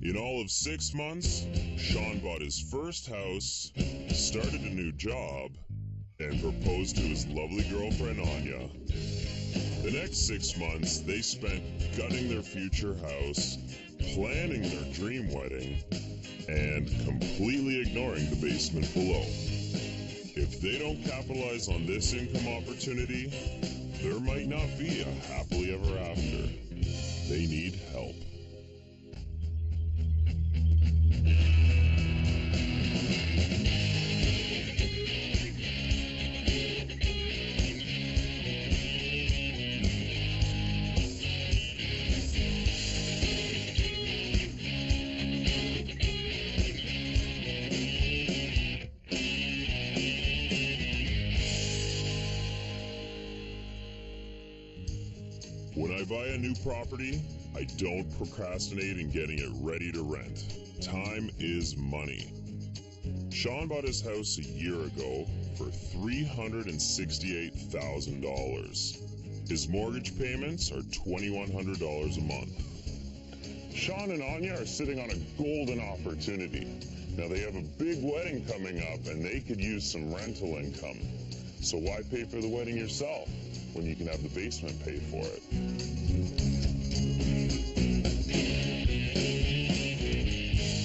In all of 6 months, Sean bought his first house, started a new job, and proposed to his lovely girlfriend Anya. The next 6 months, they spent gutting their future house, planning their dream wedding, and completely ignoring the basement below. If they don't capitalize on this income opportunity, there might not be a happily ever after. They need help. When I buy a new property, I don't procrastinate in getting it ready to rent. Time is money. Sean bought his house a year ago for $368,000. His mortgage payments are $2,100 a month. Sean and Anya are sitting on a golden opportunity. Now they have a big wedding coming up and they could use some rental income. So why pay for the wedding yourself when you can have the basement pay for it?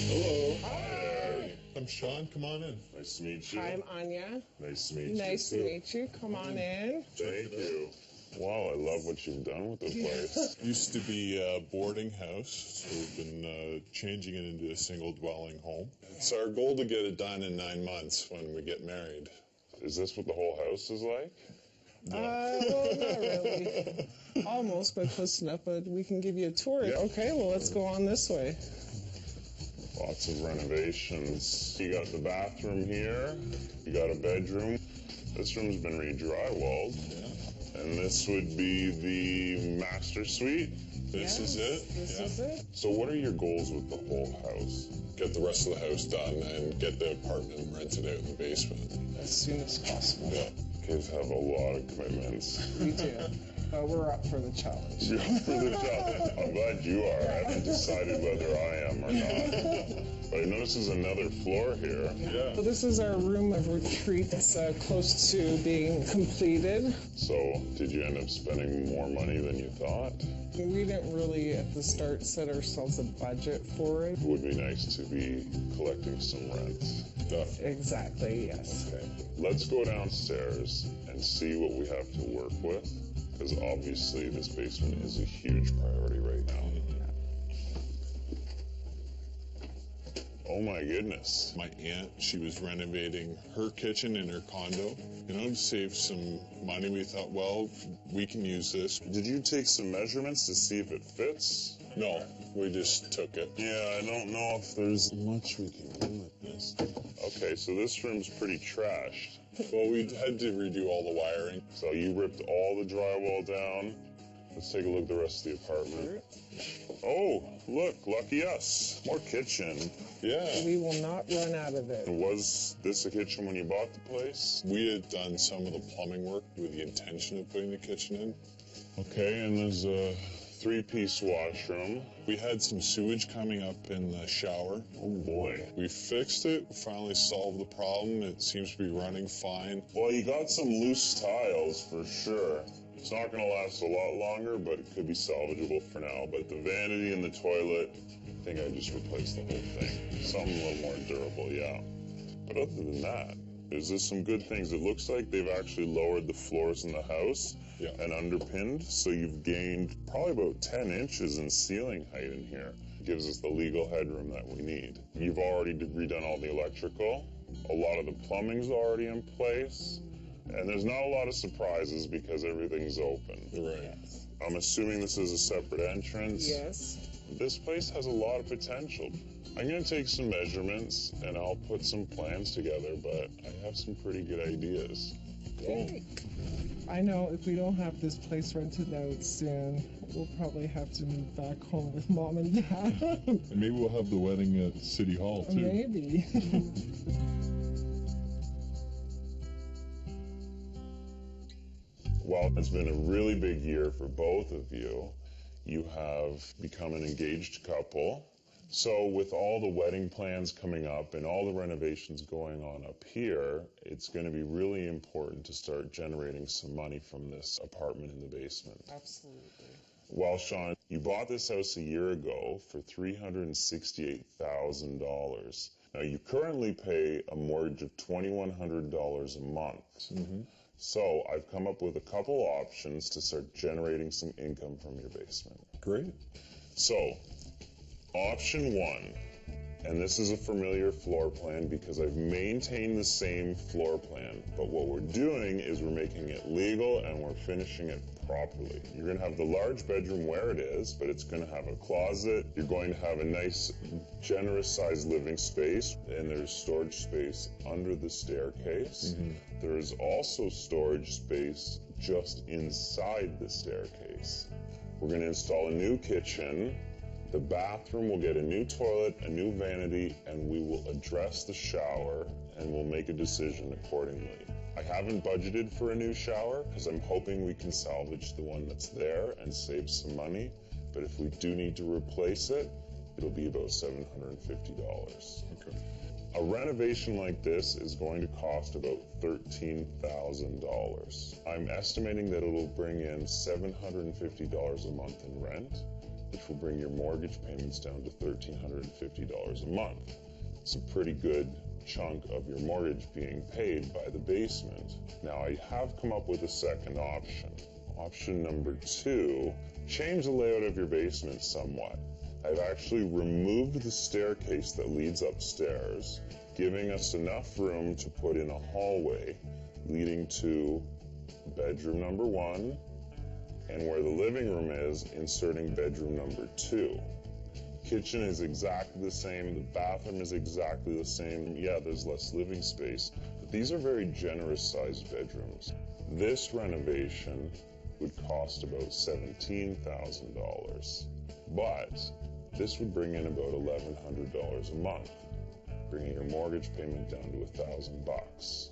Hello. Hi. I'm Sean. Come on in. Nice to meet you. Hi, I'm Anya. Nice to meet you. Nice to meet you. Come on in. Thank you. Wow, I love what you've done with the place. Used to be a boarding house, so we've been changing it into a single dwelling home. It's our goal to get it done in 9 months when we get married. Is this what the whole house is like? Well, not really. Almost, but close enough. But we can give you a tour. Yeah. Okay, well, let's go on this way. Lots of renovations. You got the bathroom here. You got a bedroom. This room's been re-drywalled. Yeah. And this would be the master suite. This is it. This is it. So what are your goals with the whole house? Get the rest of the house done and get the apartment rented out in the basement. As soon as possible. Yeah. Kids have a lot of commitments. We do. But we're up for the challenge. You're up for the job. I'm glad you are. I haven't decided whether I am or not. But I notice there's another floor here. Yeah. So this is our room of retreat. It's close to being completed. So did you end up spending more money than you thought? We didn't really, at the start, set ourselves a budget for it. It would be nice to be collecting some rent. Definitely. Exactly, yes. Okay. Let's go downstairs and see what we have to work with. Because obviously this basement is a huge priority right now. Oh my goodness. My aunt, she was renovating her kitchen in her condo. You know, to save some money, we thought, well, we can use this. Did you take some measurements to see if it fits? No, we just took it. Yeah, I don't know if there's much we can do with this. Okay, so this room's pretty trashed. Well, we had to redo all the wiring. So you ripped all the drywall down. Let's take a look at the rest of the apartment. Oh, look, lucky us. More kitchen. Yeah. We will not run out of it. Was this a kitchen when you bought the place? We had done some of the plumbing work with the intention of putting the kitchen in. Okay, and there's a 3-piece washroom. We had some sewage coming up in the shower. Oh boy. We fixed it, finally solved the problem. It seems to be running fine. Well, you got some loose tiles for sure. It's not going to last a lot longer, but it could be salvageable for now. But the vanity in the toilet, I think I just replaced the whole thing. Something a little more durable, yeah. But other than that, there's just some good things. It looks like they've actually lowered the floors in the house and underpinned, so you've gained probably about 10 inches in ceiling height in here. It gives us the legal headroom that we need. You've already redone all the electrical. A lot of the plumbing's already in place. And there's not a lot of surprises because everything's open. Right. I'm assuming this is a separate entrance. Yes. This place has a lot of potential. I'm going to take some measurements and I'll put some plans together, but I have some pretty good ideas. Great. I know if we don't have this place rented out soon, we'll probably have to move back home with Mom and Dad. And maybe we'll have the wedding at City Hall, too. Maybe. Well, it's been a really big year for both of you. You have become an engaged couple. So with all the wedding plans coming up and all the renovations going on up here, it's going to be really important to start generating some money from this apartment in the basement. Absolutely. Well, Sean, you bought this house a year ago for $368,000. Now, you currently pay a mortgage of $2,100 a month. Mm-hmm. So I've come up with a couple options to start generating some income from your basement. Great. So, option one, and this is a familiar floor plan because I've maintained the same floor plan, but what we're doing is we're making it legal and we're finishing it properly. You're going to have the large bedroom where it is, but it's going to have a closet. You're going to have a nice, generous sized living space, and there's storage space under the staircase. Mm-hmm. There is also storage space just inside the staircase. We're going to install a new kitchen. The bathroom will get a new toilet, a new vanity, and we will address the shower and we'll make a decision accordingly. I haven't budgeted for a new shower because I'm hoping we can salvage the one that's there and save some money. But if we do need to replace it, it'll be about $750. Okay. A renovation like this is going to cost about $13,000. I'm estimating that it'll bring in $750 a month in rent, which will bring your mortgage payments down to $1,350 a month. It's a pretty good chunk of your mortgage being paid by the basement. Now, I have come up with a second option. Option number two, change the layout of your basement somewhat. I've actually removed the staircase that leads upstairs, giving us enough room to put in a hallway leading to bedroom number one, and where the living room is, inserting bedroom number two. Kitchen is exactly the same, the bathroom is exactly the same. Yeah, there's less living space, but these are very generous sized bedrooms. This renovation would cost about $17,000, but this would bring in about $1,100 a month, bringing your mortgage payment down to $1,000.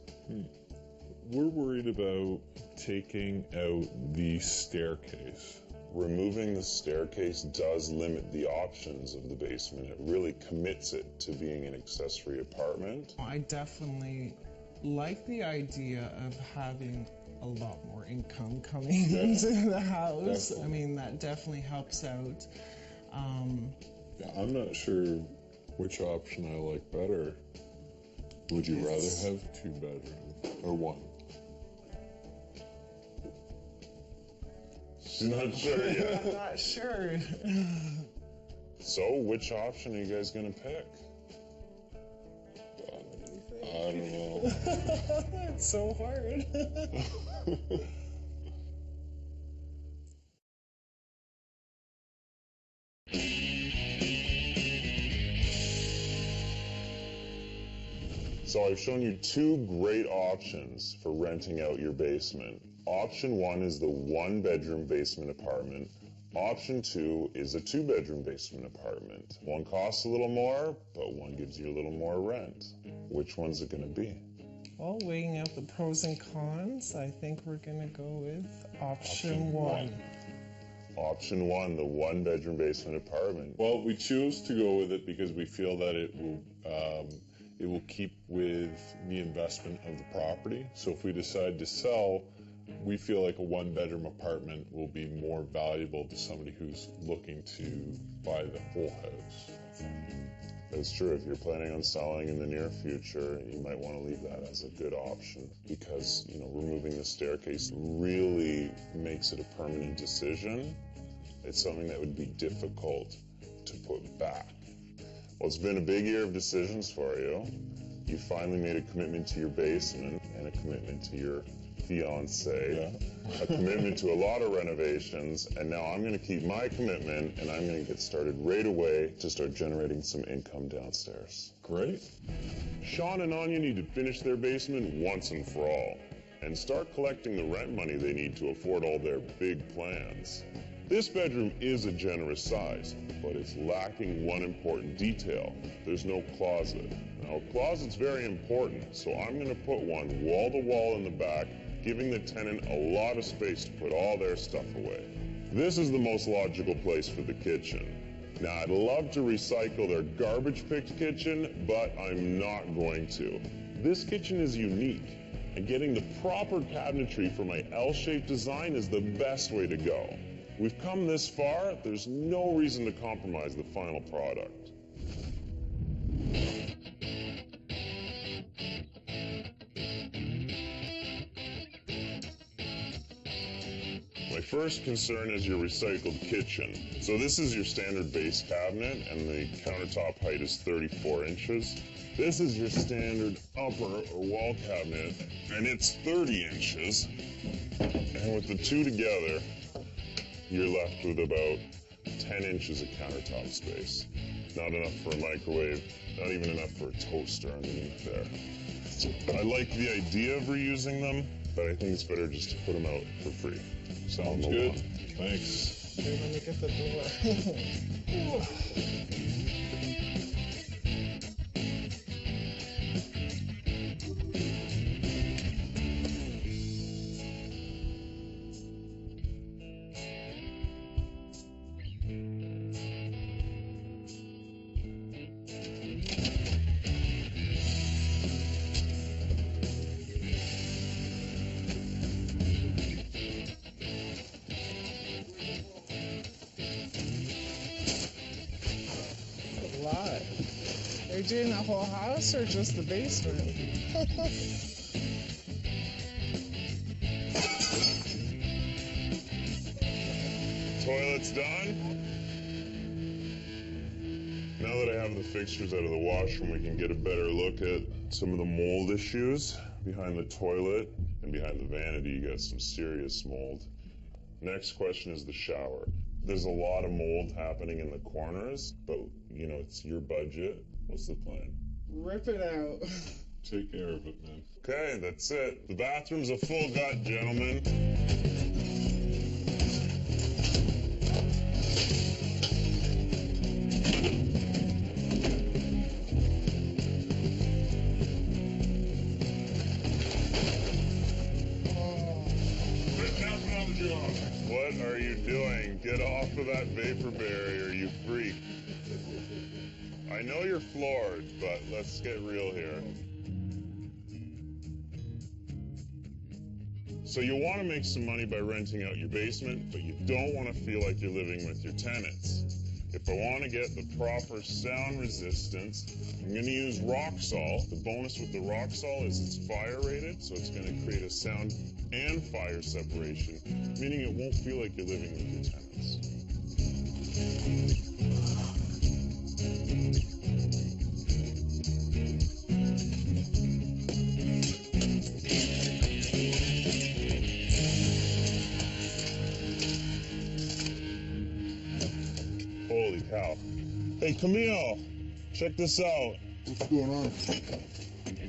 We're worried about taking out the staircase. Removing the staircase does limit the options of the basement. It really commits it to being an accessory apartment. I definitely like the idea of having a lot more income coming into the house. Definitely. I mean, that definitely helps out. Yeah, I'm not sure which option I like better. Would you rather have 2 bedrooms or 1? She's not sure yet. I'm not sure. So, which option are you guys going to pick? I don't know. It's so hard. So I've shown you 2 great options for renting out your basement. Option 1 is the 1-bedroom basement apartment. Option 2 is a 2-bedroom basement apartment. One costs a little more, but one gives you a little more rent. Which one's it going to be? Well, weighing out the pros and cons, I think we're going to go with option one. Option 1, the 1-bedroom basement apartment. Well, we choose to go with it because we feel that it will keep with the investment of the property. So if we decide to sell, we feel like a 1-bedroom apartment will be more valuable to somebody who's looking to buy the whole house. That's true. If you're planning on selling in the near future, you might want to leave that as a good option because, removing the staircase really makes it a permanent decision. It's something that would be difficult to put back. Well, it's been a big year of decisions for you. You finally made a commitment to your basement and a commitment to your fiance, a commitment to a lot of renovations, and now I'm going to keep my commitment and I'm going to get started right away to start generating some income downstairs. Great. Sean and Anya need to finish their basement once and for all and start collecting the rent money they need to afford all their big plans. This bedroom is a generous size, but it's lacking one important detail. There's no closet. Now, a closet's very important, so I'm going to put one wall to wall in the back, giving the tenant a lot of space to put all their stuff away. This is the most logical place for the kitchen. Now, I'd love to recycle their garbage-picked kitchen, but I'm not going to. This kitchen is unique, and getting the proper cabinetry for my L-shaped design is the best way to go. We've come this far, there's no reason to compromise the final product. My first concern is your recycled kitchen. So this is your standard base cabinet, and the countertop height is 34 inches. This is your standard upper or wall cabinet, and it's 30 inches. And with the two together, you're left with about 10 inches of countertop space. Not enough for a microwave, not even enough for a toaster underneath there. I like the idea of reusing them, but I think it's better just to put them out for free. Sounds good. Thanks. Okay, let me get the door. Lot. Are you doing the whole house or just the basement? Toilet's done. Now that I have the fixtures out of the washroom, we can get a better look at some of the mold issues behind the toilet and behind the vanity. You got some serious mold. Next question is the shower. There's a lot of mold happening in the corners, but you know, it's your budget. What's the plan? Rip it out. Take care of it, man. Okay, that's it. The bathroom's a full gut, gentlemen. What are you doing? Get off of that vapor barrier, you freak. I know you're floored, but let's get real here. So you want to make some money by renting out your basement, but you don't want to feel like you're living with your tenants. If I want to get the proper sound resistance, I'm going to use rock salt. The bonus with the rock salt is it's fire rated, so it's going to create a sound and fire separation, meaning it won't feel like you're living with your tenants. Holy cow. Hey, Camille, check this out. What's going on?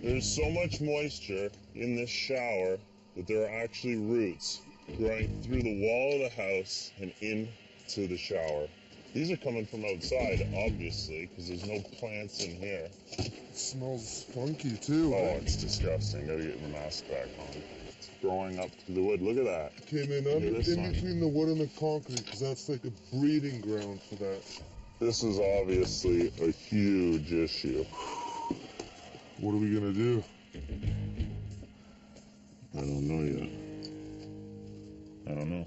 There's so much moisture in this shower that there are actually roots growing through the wall of the house and into the shower. These are coming from outside, obviously, because there's no plants in here. It smells funky too. Oh, it's disgusting. Gotta get the mask back on. It's growing up through the wood. Look at that. Okay, man, Look at this in one. between the wood and the concrete, because that's like a breeding ground for that. This is obviously a huge issue. What are we gonna do? I don't know yet. I don't know.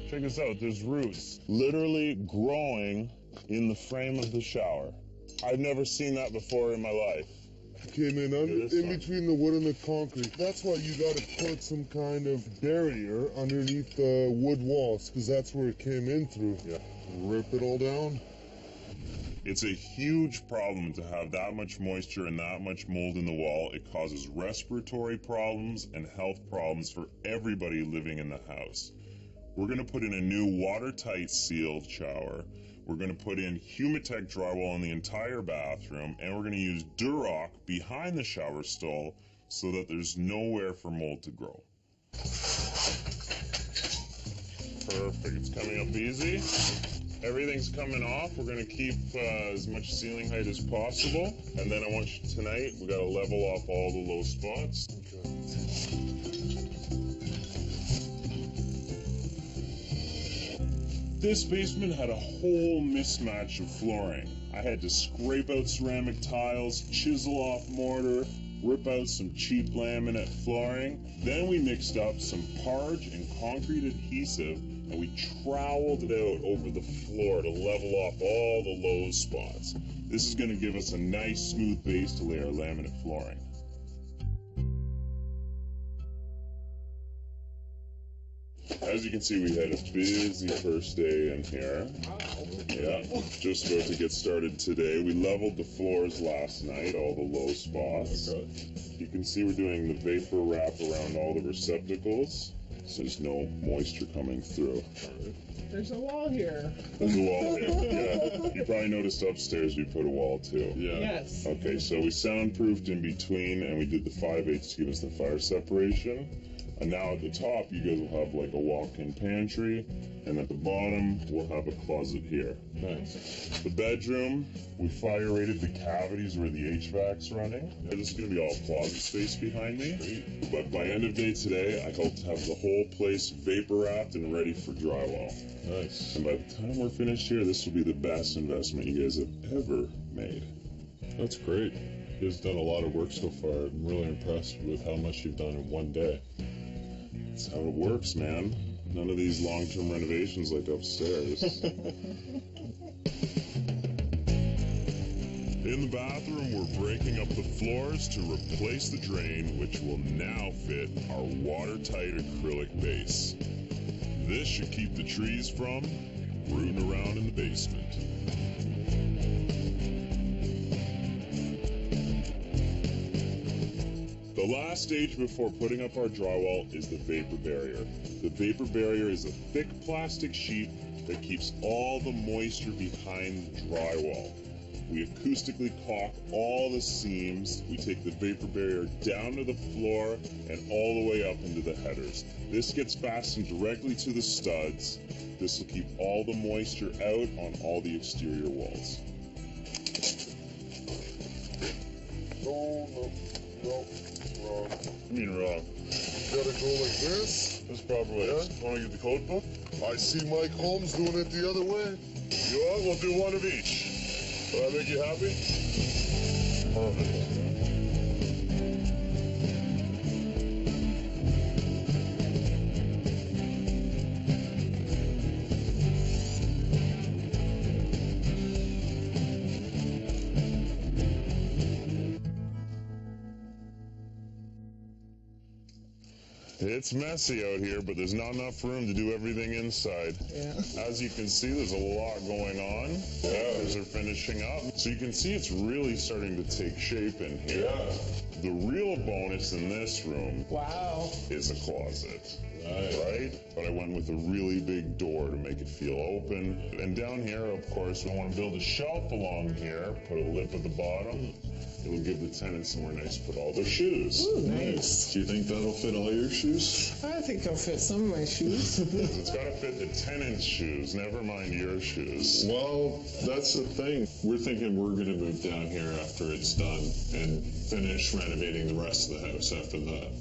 Check this out. There's roots literally growing in the frame of the shower. I've never seen that before in my life. Okay, man, in between the wood and the concrete, that's why you gotta put some kind of barrier underneath the wood walls, because that's where it came in through. Yeah. Rip it all down. It's a huge problem to have that much moisture and that much mold in the wall. It causes respiratory problems and health problems for everybody living in the house. We're going to put in a new watertight sealed shower. We're going to put in Humitech drywall in the entire bathroom, and we're going to use Durock behind the shower stall so that there's nowhere for mold to grow. Perfect. It's coming up easy. Everything's coming off. We're going to keep as much ceiling height as possible. And then I want you tonight, we got to level off all the low spots. This basement had a whole mismatch of flooring. I had to scrape out ceramic tiles, chisel off mortar, rip out some cheap laminate flooring. Then we mixed up some parge and concrete adhesive, and we troweled it out over the floor to level off all the low spots. This is going to give us a nice smooth base to lay our laminate flooring. As you can see, we had a busy first day in here. Yeah, just about to get started today. We leveled the floors last night, all the low spots. You can see we're doing the vapor wrap around all the receptacles, so there's no moisture coming through. There's a wall here. There's a wall here, yeah. You probably noticed upstairs we put a wall too. Yeah. Yes. Okay, so we soundproofed in between, and we did the 5/8 to give us the fire separation. And now at the top, you guys will have like a walk-in pantry, and at the bottom, we'll have a closet here. Nice. The bedroom, we fire rated the cavities where the HVAC's running. This is going to be all closet space behind me. But by end of day today, I hope to have the whole place vapor wrapped and ready for drywall. Nice. And by the time we're finished here, this will be the best investment you guys have ever made. That's great. You guys done a lot of work so far. I'm really impressed with how much you've done in one day. That's how it works, man. None of these long-term renovations like upstairs. In the bathroom, we're breaking up the floors to replace the drain, which will now fit our watertight acrylic base. This should keep the trees from rooting around in the basement. The last stage before putting up our drywall is the vapor barrier. The vapor barrier is a thick plastic sheet that keeps all the moisture behind the drywall. We acoustically caulk all the seams. We take the vapor barrier down to the floor and all the way up into the headers. This gets fastened directly to the studs. This will keep all the moisture out on all the exterior walls. No. Wrong. I mean wrong. Gotta go like this. That's probably it. Want to get the code book? I see Mike Holmes doing it the other way. You want? We'll do one of each. Will that make you happy? Perfect. It's messy out here, but there's not enough room to do everything inside. Yeah. As you can see, there's a lot going on. As they're finishing up. So you can see it's really starting to take shape in here. Yeah. The real bonus in this room Wow. is a closet. Nice. Right? But I went with a really big door to make it feel open. And down here, of course, we want to build a shelf along here, put a lip at the bottom. It'll give the tenants somewhere nice to put all their shoes. Ooh, nice. Do you think that'll fit all your shoes? I think I'll fit some of my shoes. It's got to fit the tenant's shoes, never mind your shoes. Well, that's the thing. We're thinking we're going to move down here after it's done and finish renovating the rest of the house after that.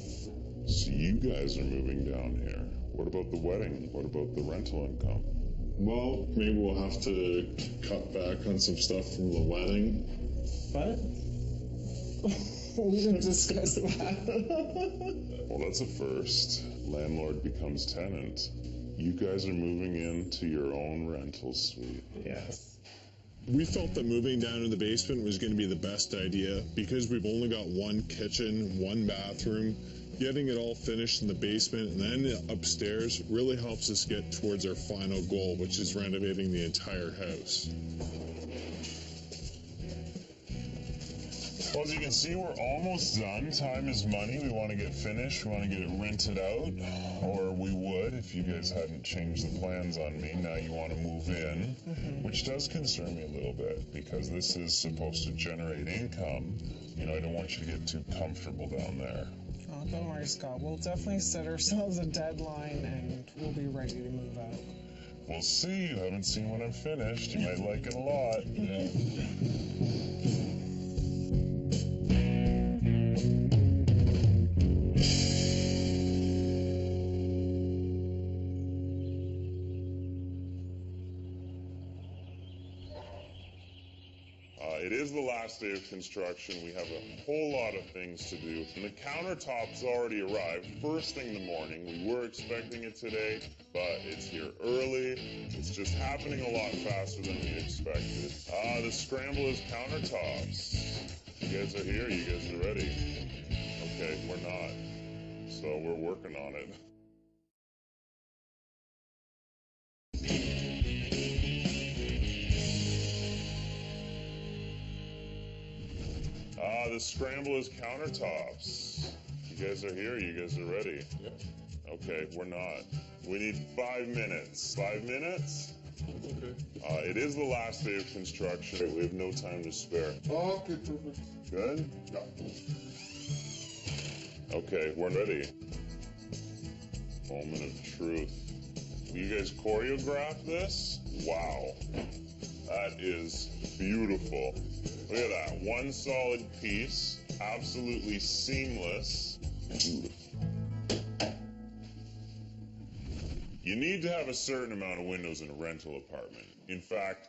So you guys are moving down here. What about the wedding? What about the rental income? Well, maybe we'll have to cut back on some stuff from the wedding. What? We didn't discuss that. Well, that's a first. Landlord becomes tenant. You guys are moving into your own rental suite. Yes. We felt that moving down to the basement was going to be the best idea because we've only got one kitchen, one bathroom. Getting it all finished in the basement and then upstairs really helps us get towards our final goal, which is renovating the entire house. Well, as you can see, we're almost done. Time is money. We want to get finished. We want to get it rented out, or we would if you guys hadn't changed the plans on me. Now you want to move in, which does concern me a little bit because this is supposed to generate income. You know, I don't want you to get too comfortable down there. Oh, don't worry, Scott. We'll definitely set ourselves a deadline and we'll be ready to move out. We'll see. You haven't seen what I've finished. You might like it a lot. Yeah. It is the last day of construction. We have a whole lot of things to do. And the countertop's already arrived first thing in the morning. We were expecting it today, but it's here early. It's just happening a lot faster than we expected. The scramble is countertops. You guys are here? You guys are ready? Okay, we're not. So we're working on it. The scramble is countertops. You guys are here? You guys are ready? Yeah. Okay, we're not. We need 5 minutes. 5 minutes? Okay. It is the last day of construction. We have no time to spare. Okay, perfect. Good? Yeah. Okay, we're ready. Moment of truth. You guys choreograph this? Wow. That is beautiful. Look at that. One solid piece. Absolutely seamless. Beautiful. You need to have a certain amount of windows in a rental apartment. In fact,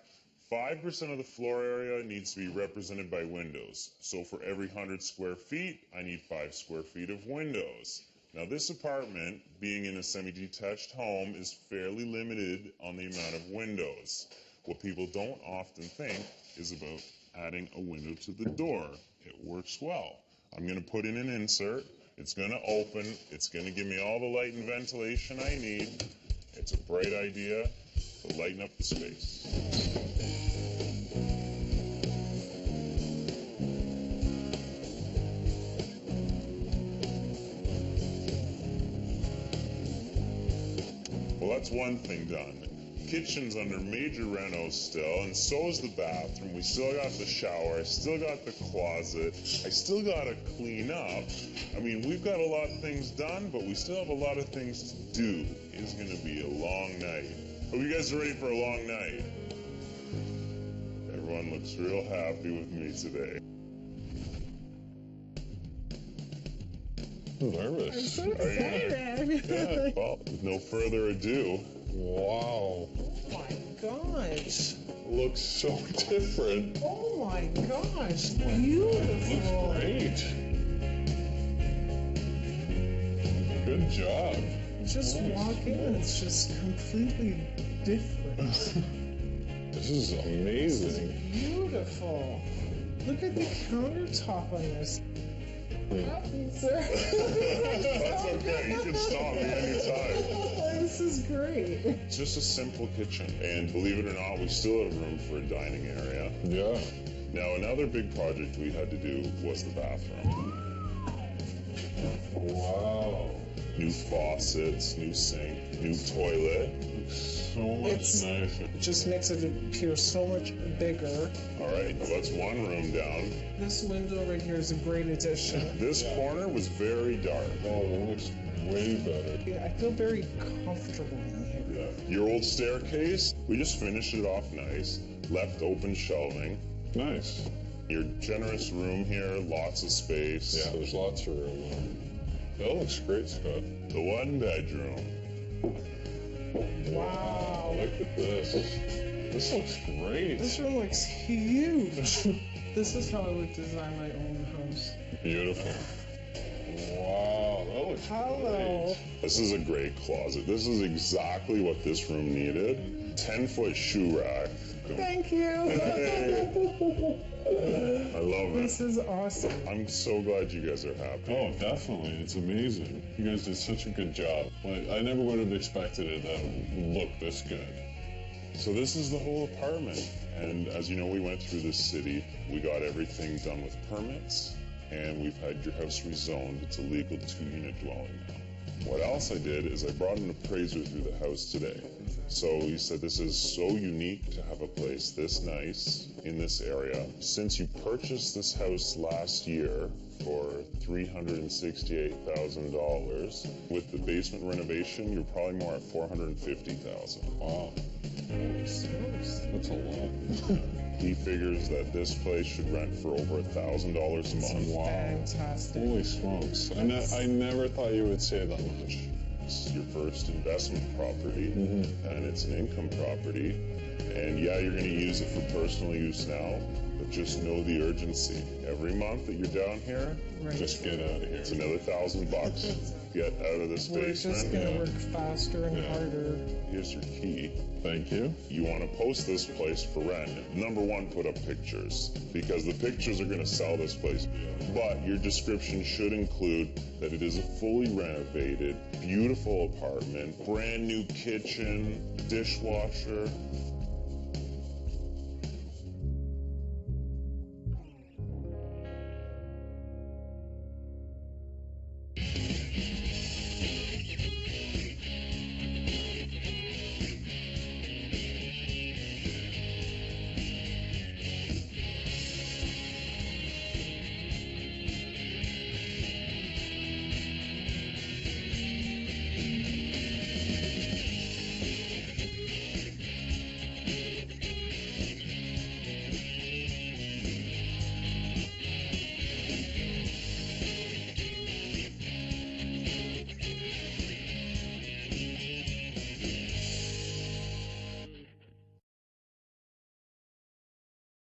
5% of the floor area needs to be represented by windows. So for every 100 square feet, I need 5 square feet of windows. Now this apartment, being in a semi-detached home, is fairly limited on the amount of windows. What people don't often think is about adding a window to the door. It works well. I'm going to put in an insert. It's going to open. It's going to give me all the light and ventilation I need. It's a bright idea to lighten up the space. Well, that's one thing done. Kitchen's under major reno still, and so is the bathroom. We still got the shower, I still got the closet, I still gotta clean up. I mean, we've got a lot of things done, but we still have a lot of things to do. It's gonna be a long night. Hope you guys are ready for a long night. Everyone looks real happy with me today. I'm nervous. I'm so excited. Yeah, well, with no further ado. Wow. Oh my gosh. Looks so different. Oh my gosh. Beautiful. Looks great. Good job. Just walk in, it's just completely different. This is amazing. Beautiful. Look at the countertop on this. Happy, sir. That's okay, you can stop me anytime. This is great. It's just a simple kitchen, and believe it or not, we still have room for a dining area. Yeah. Now, another big project we had to do was the bathroom. Wow. New faucets, new sink, new toilet. So much nicer. It just makes it appear so much bigger. All right, well, that's one room down. This window right here is a great addition. This corner was very dark. Oh, it looks way better. Yeah, I feel very comfortable in here. Yeah. Your old staircase, we just finished it off nice, left open shelving. Nice. Your generous room here, lots of space. Yeah, there's lots of room. That looks great, Scott. The one bedroom. Wow. Look at this. This looks great. This room looks huge. This is how I would design my own house. Beautiful. Wow, that looks Hello. great. This is a great closet. This is exactly what this room needed. 10-foot shoe rack. Thank you. I love it. This is awesome. I'm so glad you guys are happy. Oh, definitely. It's amazing. You guys did such a good job. Like, I never would have expected it to look this good. So this is the whole apartment. And as you know, we went through this city. We got everything done with permits. And we've had your house rezoned. It's a legal 2-unit dwelling now. What else I did is I brought an appraiser through the house today. So he said this is so unique to have a place this nice in this area. Since you purchased this house last year for $368,000. With the basement renovation, you're probably more at $450,000. Wow, Holy smokes. that's a lot. He figures that this place should rent for over $1,000 a month. Wow. Fantastic. Holy smokes. I never thought you would say that much. It's your first investment property, and it's an income property. And yeah, you're going to use it for personal use now, but just know the urgency. Every month that you're down here, Right. Just get out of here. it's another $1,000. Get out of this We're just basement. going to work faster and harder. Here's your key. Thank you. You want to post this place for rent. Number one, put up pictures, because the pictures are going to sell this place. But your description should include that it is a fully renovated, beautiful apartment, brand new kitchen, dishwasher,